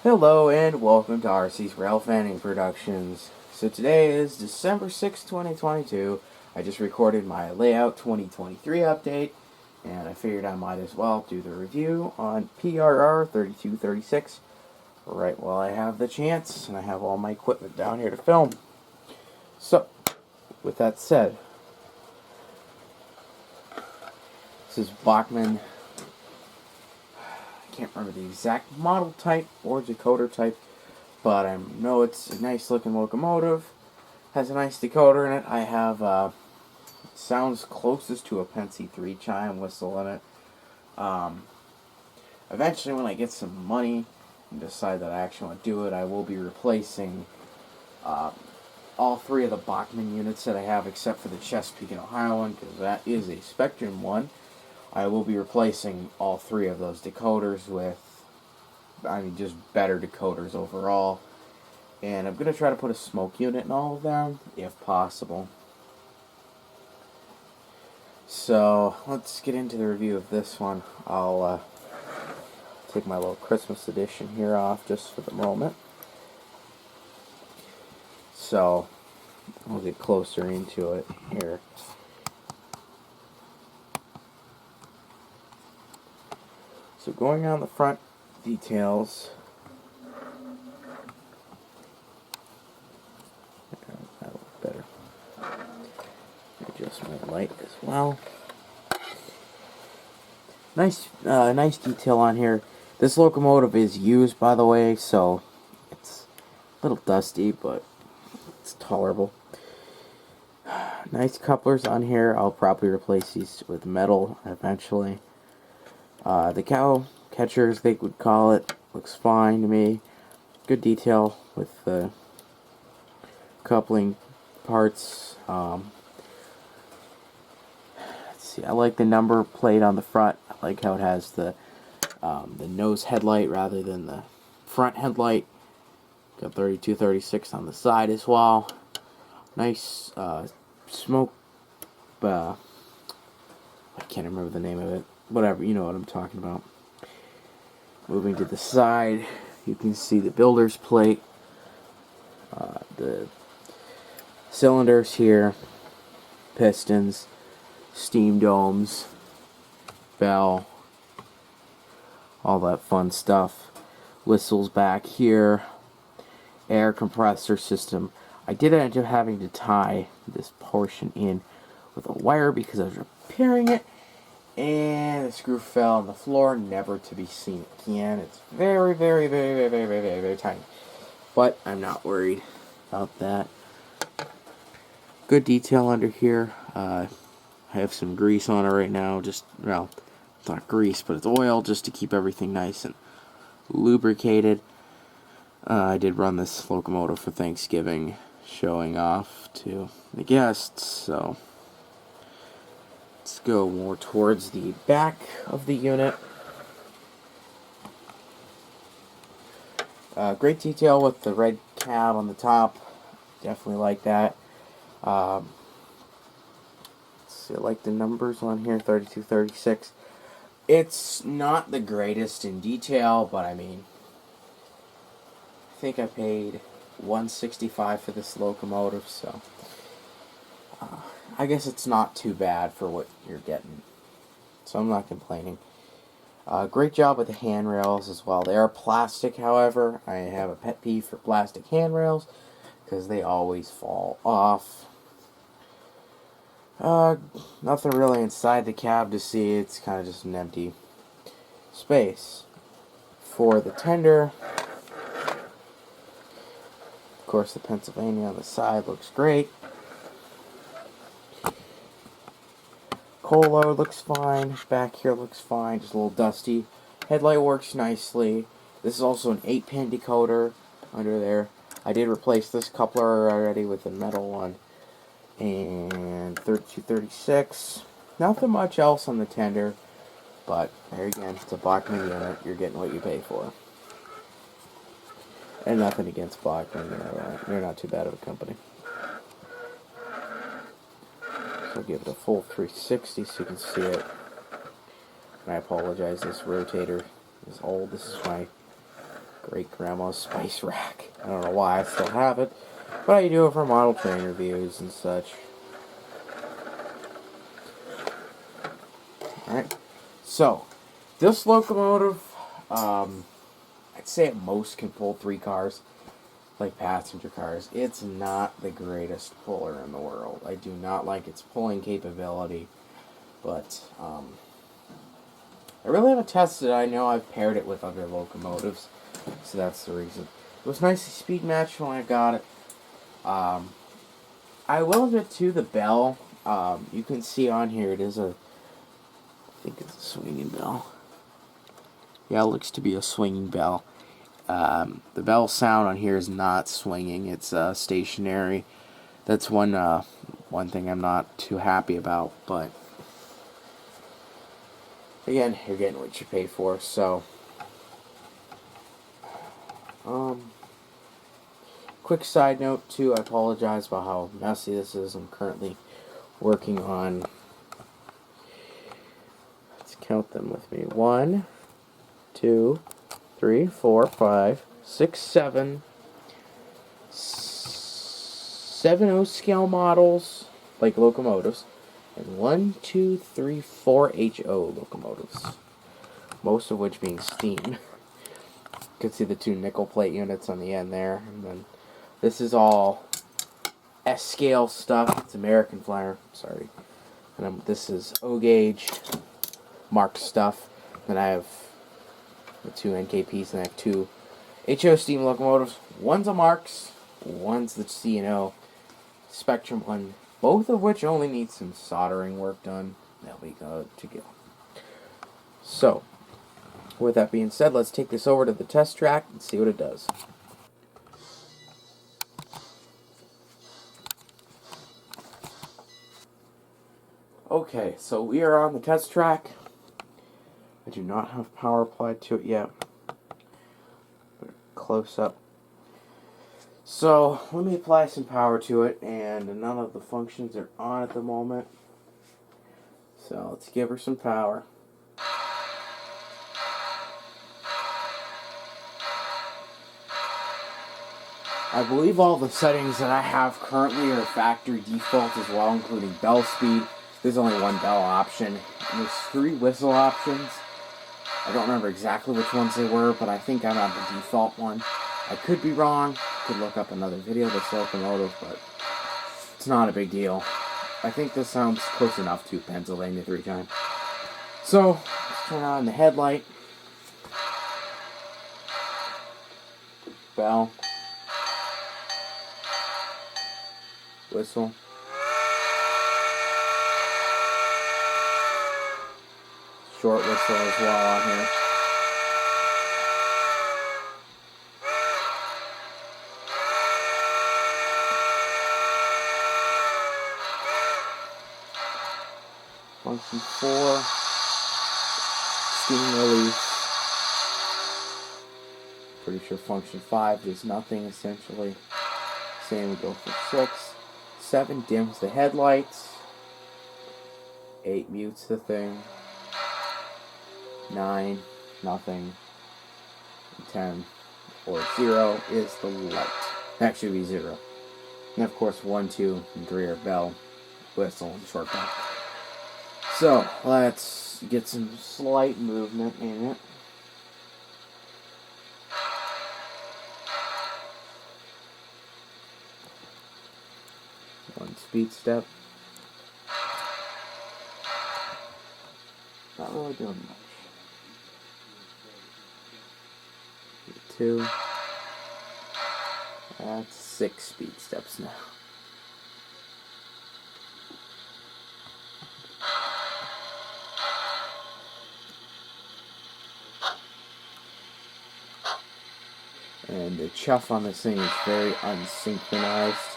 Hello and welcome to RC's Rail Fanning Productions. So today is December 6, 2022. I just recorded my Layout 2023 update, and I figured I might as well do the review on PRR 3236 right while I have the chance, and I have all my equipment down here to film. So, with that said, this is Bachman. I can't remember the exact model type or decoder type, but I know it's a nice looking locomotive. Has a nice decoder in it. I have sounds closest to a Pennsy 3 chime whistle in it. Eventually, when I get some money and decide that I actually want to do it, I will be replacing all three of the Bachman units that I have, except for the Chesapeake and Ohio one, because that is a Spectrum one. I will be replacing all three of those decoders with, just better decoders overall. And I'm going to try to put a smoke unit in all of them, if possible. So, let's get into the review of this one. I'll take my little Christmas edition here off just for the moment. So, I'll get closer into it here. So going on the front details, that'll look better. Adjust my light as well. Nice detail on here. This locomotive is used, by the way, so it's a little dusty, but it's tolerable. Nice couplers on here. I'll probably replace these with metal eventually. The cow catchers, they would call it, looks fine to me. Good detail with the coupling parts. Let's see, I like the number plate on the front. I like how it has the nose headlight rather than the front headlight. Got 3236 on the side as well. Nice smoke. I can't remember the name of it. Whatever, you know what I'm talking about. Moving to the side, you can see the builder's plate, the cylinders here, pistons, steam domes, bell, all that fun stuff. Whistles back here, air compressor system. I did end up having to tie this portion in with a wire because I was repairing it. And the screw fell on the floor, never to be seen again. It's very, very, very, very, very, very, very, very tiny. But I'm not worried about that. Good detail under here. I have some grease on it right now. Just, well, it's not grease, but it's oil just to keep everything nice and lubricated. I did run this locomotive for Thanksgiving, showing off to the guests, so let's go more towards the back of the unit. Great detail with the red cab on the top. Definitely like that. Let's see, I like the numbers on here, 3236. It's not the greatest in detail, but I mean, I think I paid $165 for this locomotive, so I guess it's not too bad for what you're getting, so I'm not complaining. Great job with the handrails as well. They are plastic, however. I have a pet peeve for plastic handrails because they always fall off. Nothing really inside the cab to see. It's kind of just an empty space. For the tender, of course, the Pennsylvania on the side looks great. Coal load looks fine. Back here looks fine. Just a little dusty. Headlight works nicely. This is also an 8-pin decoder under there. I did replace this coupler already with a metal one. And 3236. Nothing much else on the tender. But there again, it's a Bachman unit. You're getting what you pay for. And nothing against Bachman. They're not too bad of a company. So I'll give it a full 360 so you can see it. And I apologize, this rotator is old. This is my great grandma's spice rack. I don't know why I still have it, but I do it for model train reviews and such. Alright, so this locomotive, I'd say at most can pull 3 cars, like passenger cars. It's not the greatest puller in the world. I do not like its pulling capability, but I really haven't tested it. I know I've paired it with other locomotives, so that's the reason. It was nice to speed match when I got it. I will admit too, the bell, you can see on here, it is I think it's a swinging bell. Yeah, it looks to be a swinging bell. The bell sound on here is not swinging, it's stationary. That's one thing I'm not too happy about, but again, you're getting what you pay for, so quick side note too, I apologize about how messy this is. I'm currently working on, let's count them with me, 1, 2, 3, 4, 5, 6, 7 7 scale models, like locomotives, and 1, 2, 3, 4 HO locomotives, most of which being steam. You can see the 2 nickel plate units on the end there, and then this is all S scale stuff. It's American Flyer, sorry. And this is O gauge marked stuff. Then I have the 2 NKPs, and I have 2 HO steam locomotives. One's a Marks, one's the C&O Spectrum one, both of which only need some soldering work done. They'll be good to go. So, with that being said, let's take this over to the test track and see what it does. Okay, so we are on the test track. I do not have power applied to it yet. Close up. So, let me apply some power to it, and none of the functions are on at the moment. So, let's give her some power. I believe all the settings that I have currently are factory default as well, including bell speed. There's only 1 bell option, and there's 3 whistle options. I don't remember exactly which ones they were, but I think I'm on the default one. I could be wrong. Could look up another video of this locomotive, but it's not a big deal. I think this sounds close enough to Pennsylvania 3 times. So, let's turn on the headlight. Bell. Whistle. Short whistle as well on here. Function 4. Steam release. Pretty sure function 5 does nothing essentially. Same, we go for 6. 7 dims the headlights. 8 mutes the thing. 9, nothing. 10 or 0 is the light. That should be 0. And of course 1, 2, and 3 are bell, whistle, and short bell. So let's get some slight movement in it. One speed step. Not really doing much. 2. That's 6 speed steps now. And the chuff on this thing is very unsynchronized.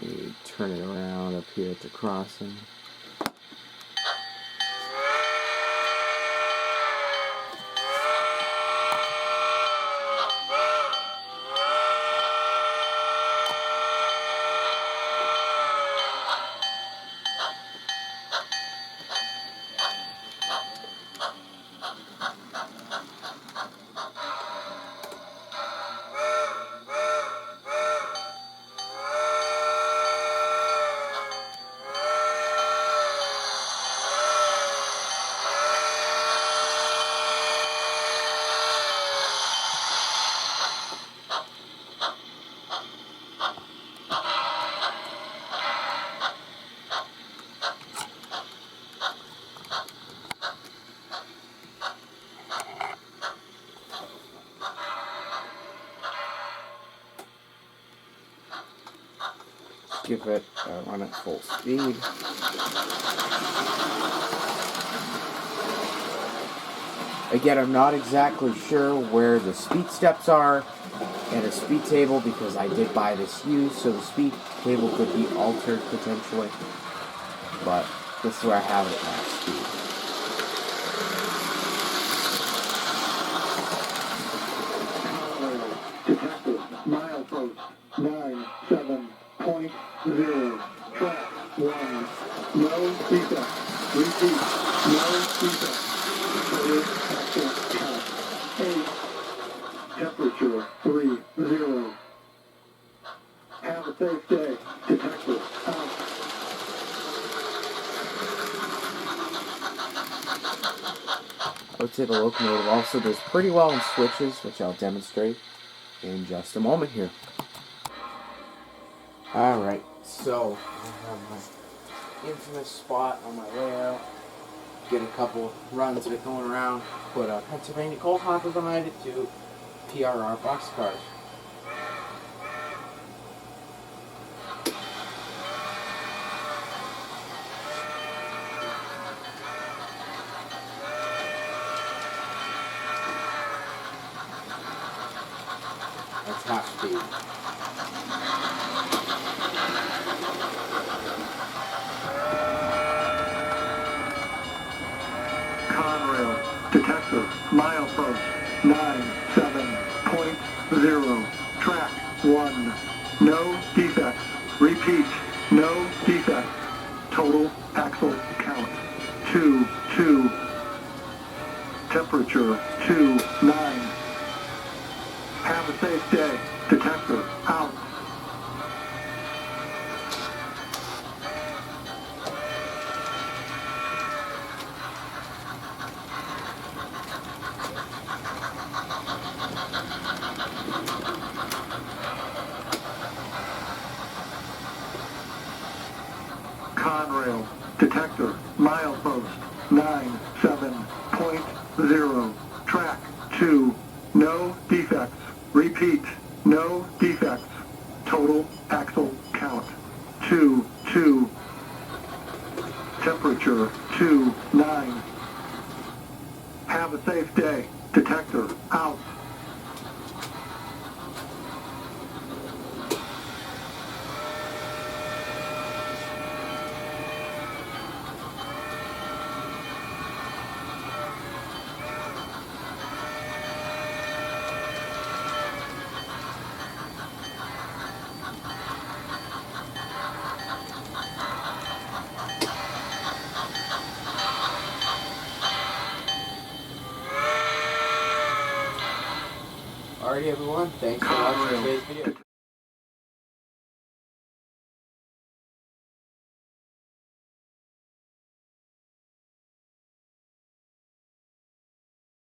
Let me turn it around up here at the crossing. give it a run at full speed. Again, I'm not exactly sure where the speed steps are and a speed table because I did buy this used, so the speed table could be altered potentially. But this is where I have it at max speed. Detective, milepost 97.0, track 1, no defects. Repeat, no defects. Total actual count 8. Temperature 30. Have a safe day. Detective, out. I would say the locomotive also does pretty well in switches, which I'll demonstrate in just a moment here. Alright, so I have my infamous spot on my layout. Get a couple runs of it going around. Put a Pennsylvania coal hopper behind it to PRR boxcars. That's half speed. Conrail, detective, milepost 97.0, track 1, no defects. Repeat, no defects. Total axle count 2. Temperature 29. Have a safe day. Detective, out. Conrail, detector, milepost 97.0, track 2, no defects. Repeat, no defects. Total axle count 2. Temperature 29. Have a safe day. Detector out. Alrighty everyone, thanks for watching today's video.